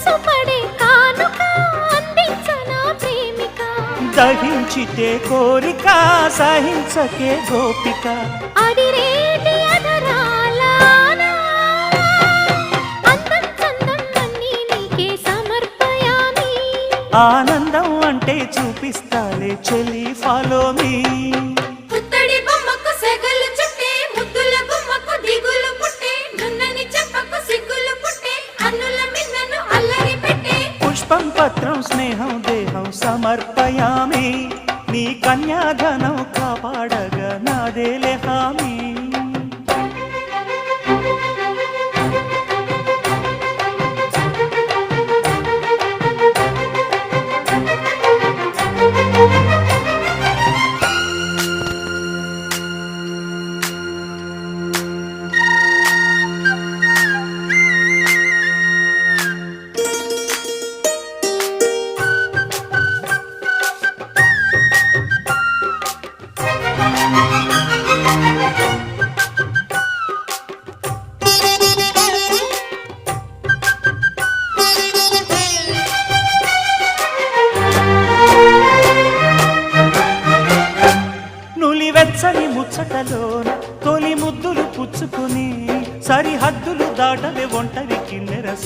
మనసు పడే కానుక అందించనా ప్రేమిక దహించితే కోరిక సహించకే గోపిక అడిరేటి అధరాల అందం చందం అన్నీ నీకే సమర్పయామి ఆనందం అంటే చూపిస్తాలే చెలి ఫాలో మీ పుత్తడి బొమ్మకు సెగలు చుట్టే ముద్దుల గుమ్మకు దిగులు పుట్టే నున్నని చెప్పకు సిగ్గులు పుట్టే అన్నుల మిన్నను అల్లరి పెట్టే పుష్పం పత్రం స్నేహం దేహం సమర్పయామి నీ కన్యాధనం కాపాడగా నాదేలే హామీ వెచ్చని ముచ్చటలోన తొలి ముద్దులు పుచ్చుకుని సరిహద్దులు దాటవే ఒంటరి కిన్నెరస